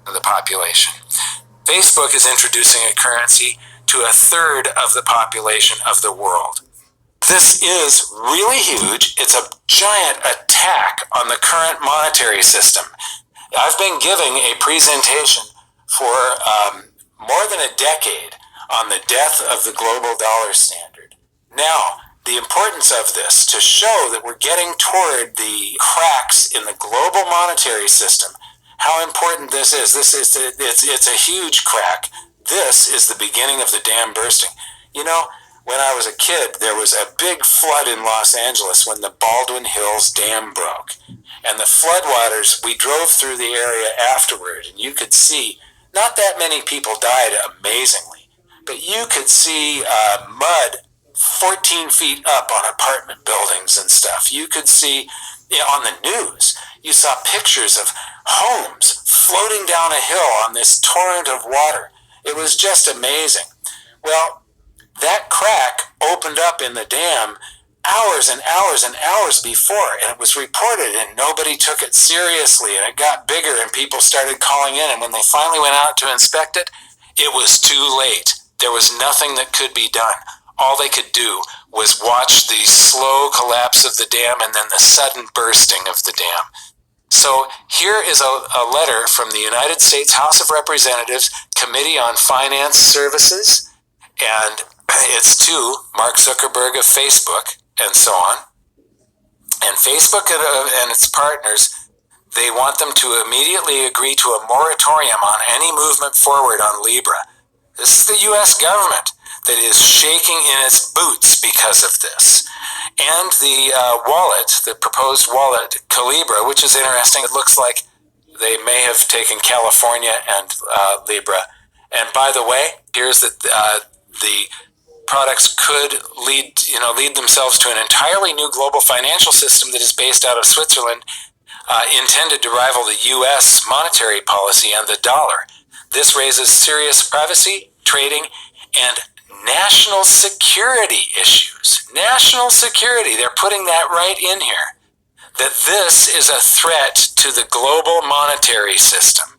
of the population. Facebook is introducing a currency to a third of the population of the world. This is really huge. It's a giant attack on the current monetary system. I've been giving a presentation for more than a decade on the death of the global dollar standard. Now, the importance of this to show that we're getting toward the cracks in the global monetary system, how important this is. It's a huge crack. This is the beginning of the dam bursting. You know, when I was a kid, there was a big flood in Los Angeles when the Baldwin Hills Dam broke. And the floodwaters, we drove through the area afterward, and you could see, not that many people died amazingly, but you could see mud 14 feet up on apartment buildings and stuff. You could see, on the news, you saw pictures of homes floating down a hill on this torrent of water. It was just amazing. Well, that crack opened up in the dam hours and hours and hours before, and it was reported, and nobody took it seriously, and it got bigger, and people started calling in, and when they finally went out to inspect it, it was too late. There was nothing that could be done. All they could do was watch the slow collapse of the dam and then the sudden bursting of the dam. So here is a letter from the United States House of Representatives Committee on Finance Services, and it's to Mark Zuckerberg of Facebook and so on. And Facebook and its partners, they want them to immediately agree to a moratorium on any movement forward on Libre. This is the U.S. government that is shaking in its boots because of this. And the wallet, the proposed wallet, Libre, which is interesting. It looks like they may have taken California and Libre. And by the way, here's the products could lead themselves to an entirely new global financial system that is based out of Switzerland, intended to rival the U.S. monetary policy and the dollar. This raises serious privacy, trading, and national security issues. National security, they're putting that right in here. That this is a threat to the global monetary system.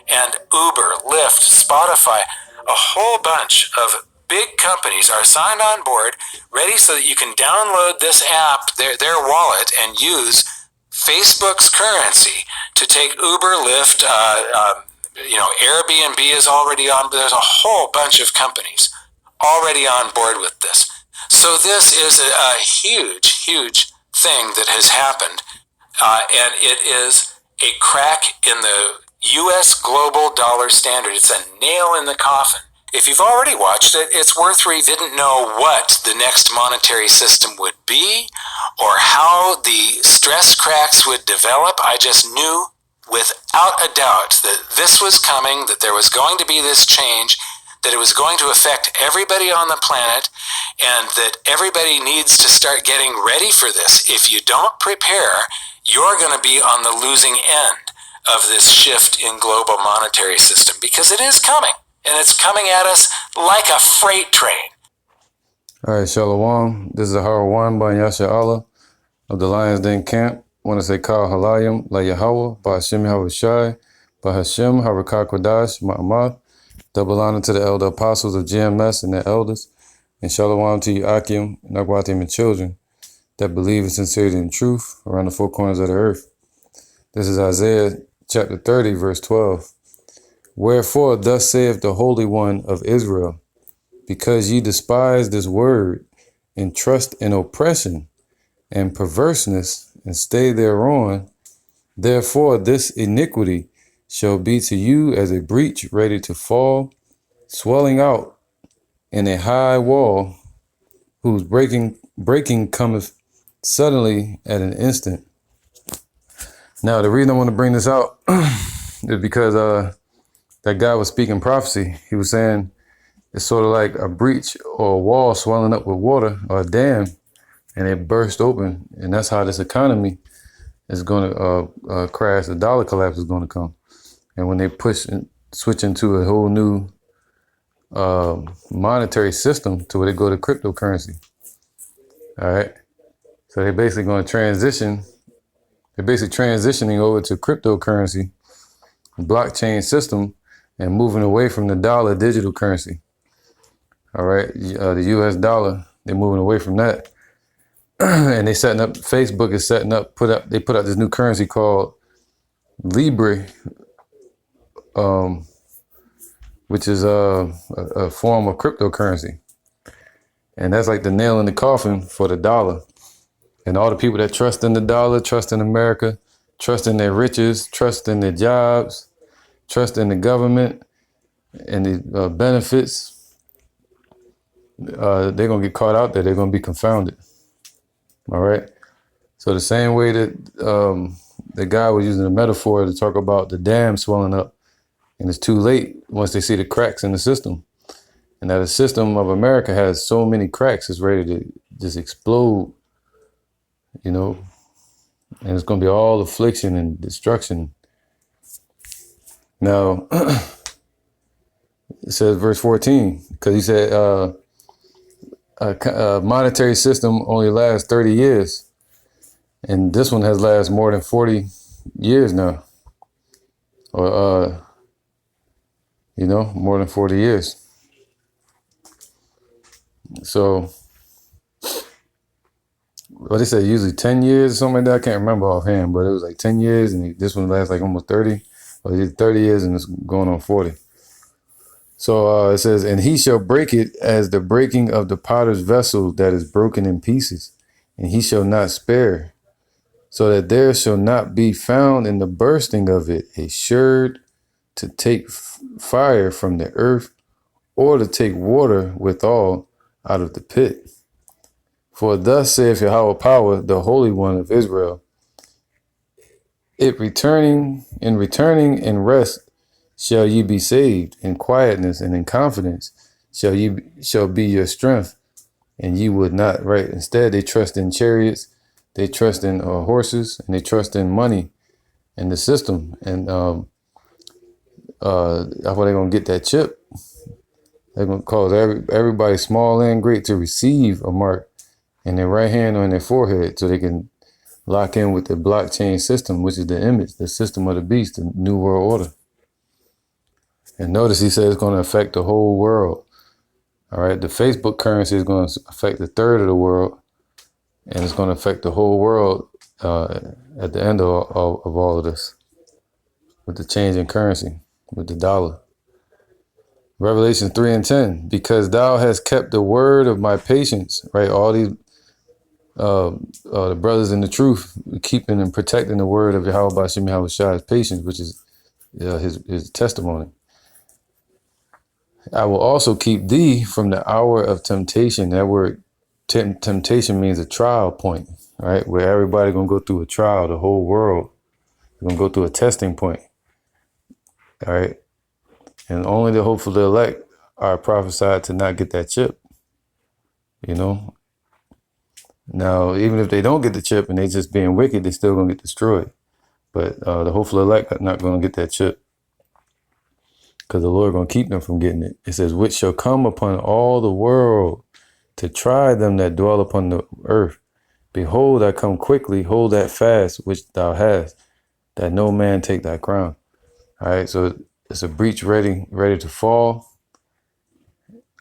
And Uber, Lyft, Spotify, a whole bunch of big companies are signed on board, ready so that you can download this app, their wallet, and use Facebook's currency to take Uber, Lyft, Airbnb is already on. There's a whole bunch of companies already on board with this. So this is a huge, huge thing that has happened, and it is a crack in the U.S. global dollar standard. It's a nail in the coffin. If you've already watched it, it's worth didn't know what the next monetary system would be or how the stress cracks would develop. I just knew without a doubt that this was coming, that there was going to be this change, that it was going to affect everybody on the planet, and that everybody needs to start getting ready for this. If you don't prepare, you're going to be on the losing end of this shift in global monetary system, because it is coming. And it's coming at us like a freight train. All right, Shalom. This is Ahara One by Yasha Allah of the Lions Den Camp. I want to say Kal Halayim La Yahweh, by Hashem Yahushai, by Hashem Harakah Kodash Ma'amath. Double honor to the elder apostles of GMS and their elders. And Shalom to you, Akim, and Agwatim, and children that believe in sincerity and truth around the four corners of the earth. This is Isaiah chapter 30, verse 12. Wherefore, thus saith the Holy One of Israel, because ye despise this word, and trust in oppression and perverseness, and stay thereon, therefore this iniquity shall be to you as a breach ready to fall, swelling out in a high wall, whose breaking cometh suddenly at an instant. Now, the reason I want to bring this out is because that guy was speaking prophecy. He was saying it's sort of like a breach or a wall swelling up with water, or a dam, and it burst open. And that's how this economy is going to crash. The dollar collapse is going to come. And when they switch into a whole new monetary system to where they go to cryptocurrency. All right. So they're basically going to transition. They're basically transitioning over to cryptocurrency blockchain system and moving away from the dollar digital currency. All right, the U.S. dollar, they're moving away from that, and they setting up. Facebook is setting up. They put out this new currency called Libre, which is a form of cryptocurrency, and that's like the nail in the coffin for the dollar. And all the people that trust in the dollar, trust in America, trust in their riches, trust in their jobs, trust in the government and the benefits, they're going to get caught out there. They're going to be confounded. All right. So the same way that the guy was using a metaphor to talk about the dam swelling up, and it's too late once they see the cracks in the system. And that the system of America has so many cracks, it's ready to just explode, you know, and it's going to be all affliction and destruction. Now, it says verse 14, because he said a monetary system only lasts 30 years. And this one has lasted more than 40 years now. Or, you know, more than 40 years. So, what they said, usually 10 years or something like that. I can't remember offhand, but it was like 10 years, and this one lasts like almost 30. Or 30 years, and it's going on 40. So it says, and he shall break it as the breaking of the potter's vessel that is broken in pieces, and he shall not spare, so that there shall not be found in the bursting of it a sherd to take fire from the earth, or to take water withal out of the pit. For thus saith Yahweh Power, the Holy One of Israel, returning in rest shall ye be saved, in quietness and in confidence shall be your strength, and ye would not. Right? Instead, they trust in chariots, they trust in horses, and they trust in money and the system. And that's why they're gonna get that chip. They're gonna cause everybody, small and great, to receive a mark in their right hand or in their forehead, so they can lock in with the blockchain system, which is the image, the system of the beast, the new world order. And notice he says it's going to affect the whole world. All right, the Facebook currency is going to affect a third of the world, and it's going to affect the whole world at the end of all of this, with the change in currency, with the dollar. Revelation 3:10, because thou hast kept the word of my patience. Right, all these the brothers in the truth, keeping and protecting the word of Yahweh Bashim Yahweh Shai's patience, which is his testimony. I will also keep thee from the hour of temptation. That word temptation means a trial point, right? Where everybody gonna go through a trial, the whole world is gonna go through a testing point. All right. And only the hopefully elect are prophesied to not get that chip. You know? Now, even if they don't get the chip and they just being wicked, they still gonna get destroyed. But the hopeful elect are not gonna get that chip, because the Lord gonna keep them from getting it. It says, which shall come upon all the world to try them that dwell upon the earth. Behold, I come quickly. Hold that fast which thou hast, that no man take thy crown. All right, so it's a breach ready to fall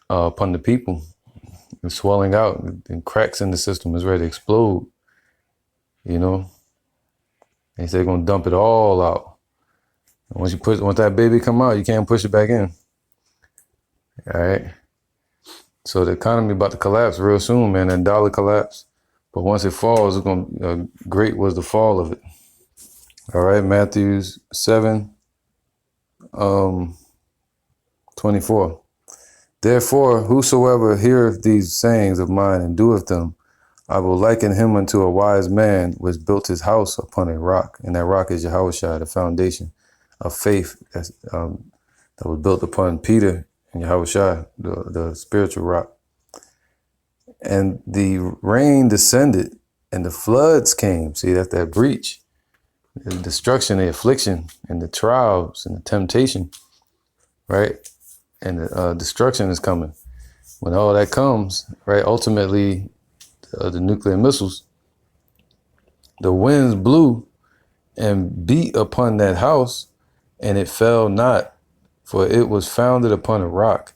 upon the people. It's swelling out, and cracks in the system is ready to explode. You know, they say they're gonna dump it all out. And once that baby come out, you can't push it back in. All right. So the economy about to collapse real soon, man. That dollar collapse, but once it falls, it's gonna great was the fall of it. All right, Matthew 7:24. Therefore, whosoever heareth these sayings of mine and doeth them, I will liken him unto a wise man which built his house upon a rock. And that rock is Yahushua, the foundation of faith that was built upon Peter and Yahushua, the spiritual rock. And the rain descended and the floods came. See, that's that breach, the destruction, the affliction, and the trials and the temptation, right? And the destruction is coming. When all that comes, right, ultimately, the nuclear missiles, the winds blew and beat upon that house, and it fell not, for it was founded upon a rock.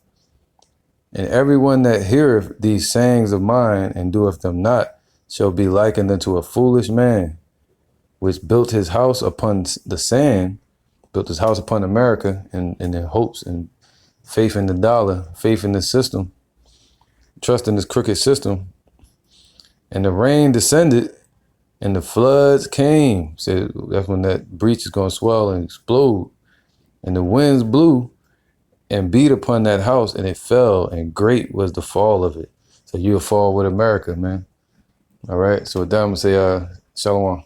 And everyone that heareth these sayings of mine and doeth them not shall be likened unto a foolish man, which built his house upon the sand, built his house upon America and their hopes and faith in the dollar, faith in the system, trust in this crooked system. And the rain descended and the floods came. So that's when that breach is going to swell and explode. And the winds blew and beat upon that house, and it fell, and great was the fall of it. So you'll fall with America, man. All right. So with that, I'm going to say, Shalom.